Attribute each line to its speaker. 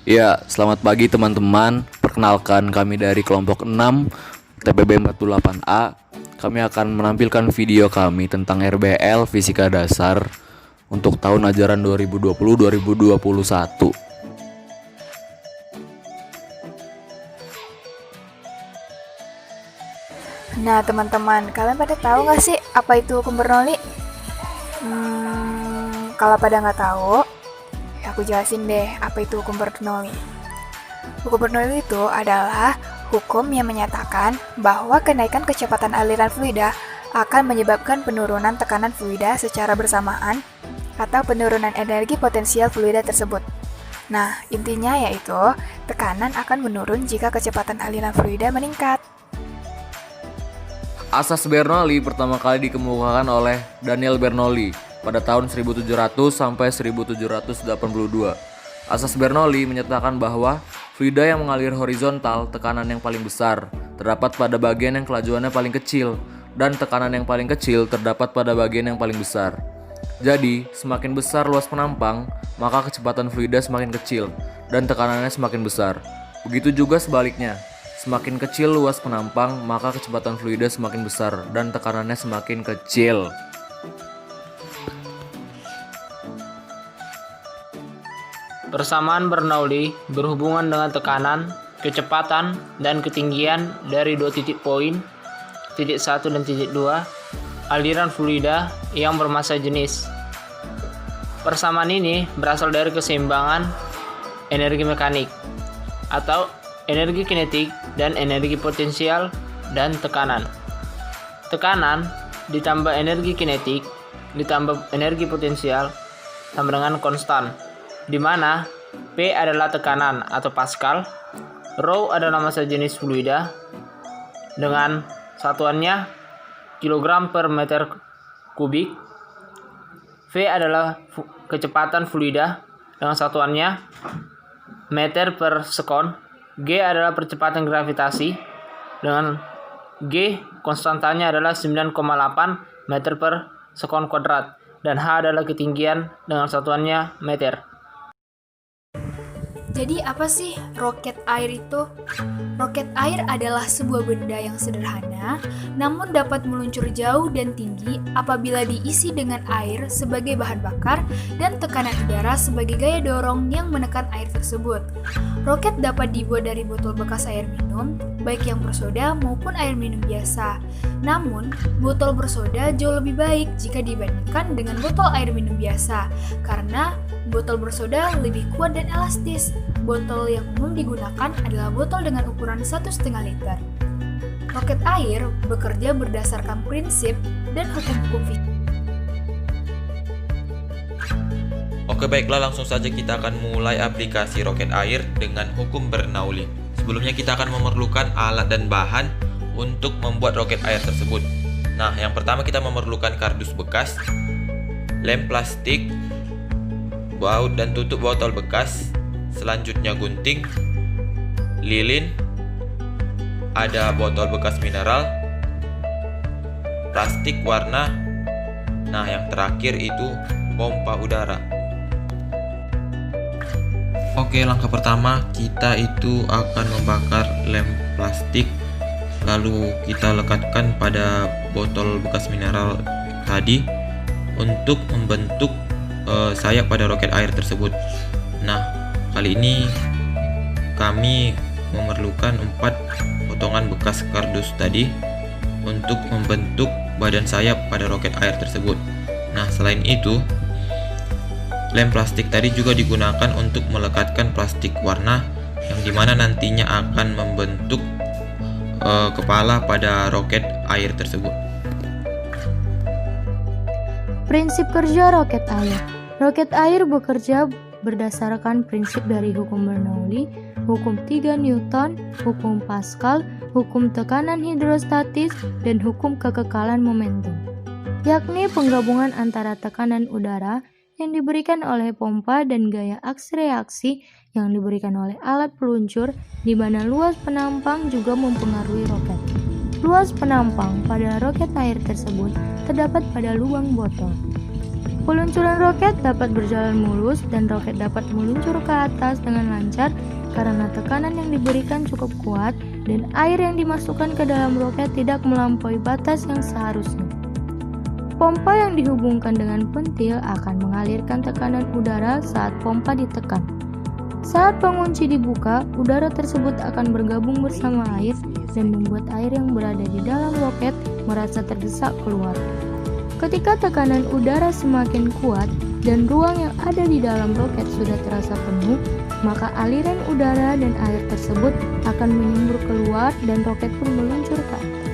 Speaker 1: Ya, selamat pagi teman-teman. Perkenalkan kami dari kelompok 6 TPB 48A. Kami akan menampilkan video kami tentang RBL Fisika Dasar untuk tahun ajaran 2020-2021.
Speaker 2: Nah teman-teman, kalian pada tahu nggak sih apa itu hukum Bernoulli? Kalau pada nggak tahu, aku jelasin deh apa itu hukum Bernoulli. Hukum Bernoulli itu adalah hukum yang menyatakan bahwa kenaikan kecepatan aliran fluida akan menyebabkan penurunan tekanan fluida secara bersamaan atau penurunan energi potensial fluida tersebut. Nah, intinya yaitu tekanan akan menurun jika kecepatan aliran fluida meningkat.
Speaker 1: Asas Bernoulli pertama kali dikemukakan oleh Daniel Bernoulli pada tahun 1700 sampai 1782. Asas Bernoulli menyatakan bahwa fluida yang mengalir horizontal, tekanan yang paling besar terdapat pada bagian yang kelajuannya paling kecil, dan tekanan yang paling kecil terdapat pada bagian yang paling besar. Jadi, semakin besar luas penampang, maka kecepatan fluida semakin kecil dan tekanannya semakin besar. Begitu juga sebaliknya. Semakin kecil luas penampang, maka kecepatan fluida semakin besar dan tekanannya semakin kecil.
Speaker 3: Persamaan Bernoulli berhubungan dengan tekanan, kecepatan, dan ketinggian dari dua titik poin, titik 1 dan titik 2, aliran fluida yang bermassa jenis. Persamaan ini berasal dari keseimbangan energi mekanik atau energi kinetik dan energi potensial dan tekanan. Tekanan ditambah energi kinetik ditambah energi potensial sama dengan konstan, di mana P adalah tekanan atau Pascal, Rho adalah massa jenis fluida dengan satuannya kilogram per meter kubik, V adalah kecepatan fluida dengan satuannya meter per sekon, G adalah percepatan gravitasi dengan G konstantanya adalah 9,8 meter per sekon kuadrat, dan H adalah ketinggian dengan satuannya meter.
Speaker 2: Jadi apa sih roket air itu? Roket air adalah sebuah benda yang sederhana, namun dapat meluncur jauh dan tinggi apabila diisi dengan air sebagai bahan bakar dan tekanan udara sebagai gaya dorong yang menekan air tersebut. Roket dapat dibuat dari botol bekas air minum, baik yang bersoda maupun air minum biasa. Namun, botol bersoda jauh lebih baik jika dibandingkan dengan botol air minum biasa, karena botol bersoda lebih kuat dan elastis. Botol yang umum digunakan adalah botol dengan ukuran 1,5 liter. Roket air bekerja berdasarkan prinsip dan hukum-hukum fisika.
Speaker 4: Oke, baiklah, langsung saja kita akan mulai aplikasi roket air dengan hukum Bernoulli. Sebelumnya kita akan memerlukan alat dan bahan untuk membuat roket air tersebut. Nah, yang pertama kita memerlukan kardus bekas, lem plastik, baut dan tutup botol bekas, selanjutnya gunting, lilin, ada botol bekas mineral, plastik warna, nah yang terakhir itu pompa udara. Oke, langkah pertama kita itu akan membakar lem plastik, lalu kita lekatkan pada botol bekas mineral tadi untuk membentuk sayap pada roket air tersebut. Nah, kali ini kami memerlukan 4 potongan bekas kardus tadi untuk membentuk badan sayap pada roket air tersebut. Nah, selain itu, lem plastik tadi juga digunakan untuk melekatkan plastik warna yang dimana nantinya akan membentuk kepala pada roket air tersebut.
Speaker 5: Prinsip kerja roket air. Roket air bekerja berdasarkan prinsip dari hukum Bernoulli, hukum 3 Newton, hukum Pascal, hukum tekanan hidrostatis, dan hukum kekekalan momentum, yakni penggabungan antara tekanan udara yang diberikan oleh pompa dan gaya aksi-reaksi yang diberikan oleh alat peluncur, di mana luas penampang juga mempengaruhi roket. Luas penampang pada roket air tersebut terdapat pada lubang botol. Peluncuran roket dapat berjalan mulus dan roket dapat meluncur ke atas dengan lancar karena tekanan yang diberikan cukup kuat dan air yang dimasukkan ke dalam roket tidak melampaui batas yang seharusnya. Pompa yang dihubungkan dengan pentil akan mengalirkan tekanan udara saat pompa ditekan. Saat pengunci dibuka, udara tersebut akan bergabung bersama air dan membuat air yang berada di dalam roket merasa terdesak keluar. Ketika tekanan udara semakin kuat dan ruang yang ada di dalam roket sudah terasa penuh, maka aliran udara dan air tersebut akan menyembur keluar dan roket pun meluncur ke atas.